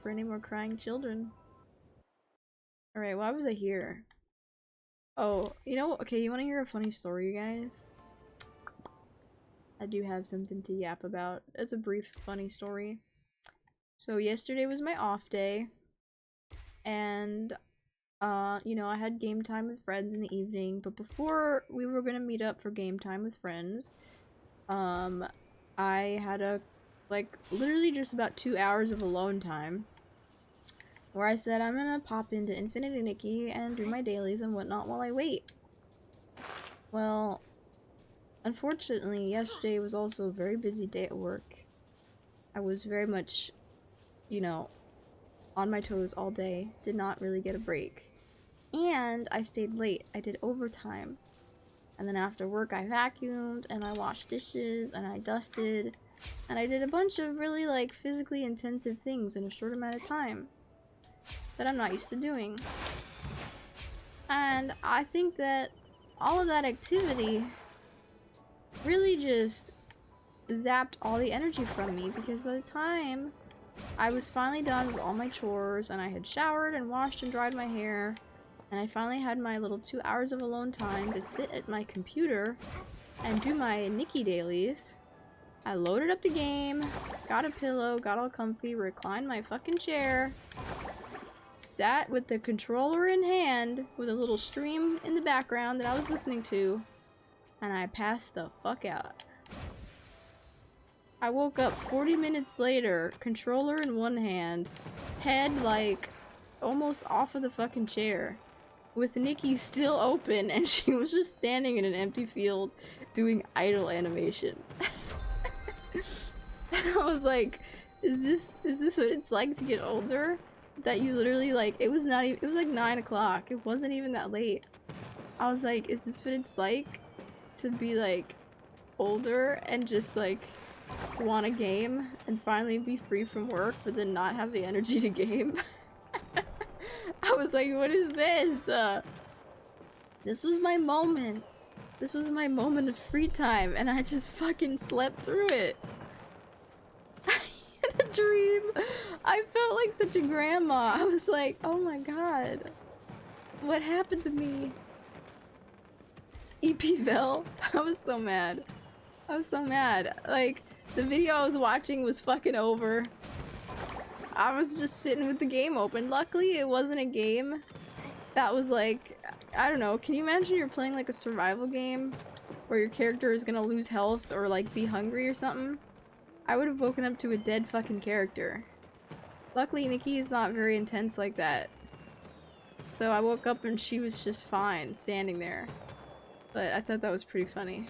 for any more crying children. Alright, why was I here? Oh, you know, okay, you wanna hear a funny story, you guys? I do have something to yap about. It's a brief, funny story. So yesterday was my off day, and you know, I had game time with friends in the evening, but before we were gonna meet up for game time with friends, I had like, literally just about 2 hours of alone time, where I said I'm gonna pop into Infinity Nikki and do my dailies and whatnot while I wait. Well, unfortunately, yesterday was also a very busy day at work. I was very much, you know, on my toes all day, did not really get a break. And I stayed late. I did overtime. And then after work I vacuumed, and I washed dishes, and I dusted, and I did a bunch of really, like, physically intensive things in a short amount of time that I'm not used to doing. And I think that all of that activity really just zapped all the energy from me, because by the time I was finally done with all my chores, and I had showered and washed and dried my hair, and I finally had my little 2 hours of alone time to sit at my computer and do my Nikki dailies, I loaded up the game, got a pillow, got all comfy, reclined my fucking chair, sat with the controller in hand with a little stream in the background that I was listening to, and I passed the fuck out. I woke up 40 minutes later, controller in one hand, head like almost off of the fucking chair, with Nikki still open, and she was just standing in an empty field doing idle animations. And I was like, is this what it's like to get older? That you literally, like, it was not even, it was like 9 o'clock. It wasn't even that late. I was like, is this what it's like to be, like, older and just, like, want a game and finally be free from work but then not have the energy to game? I was like, what is this? This was my moment. This was my moment of free time, and I just fucking slept through it. In a dream, I felt like such a grandma. I was like, oh my god, what happened to me? EP Vel. I was so mad. I was so mad. Like, the video I was watching was fucking over. I was just sitting with the game open. Luckily, it wasn't a game that was like, I don't know, can you imagine you're playing like a survival game where your character is gonna lose health or like be hungry or something? I would have woken up to a dead fucking character. Luckily, Nikki is not very intense like that. So I woke up and she was just fine, standing there. But I thought that was pretty funny.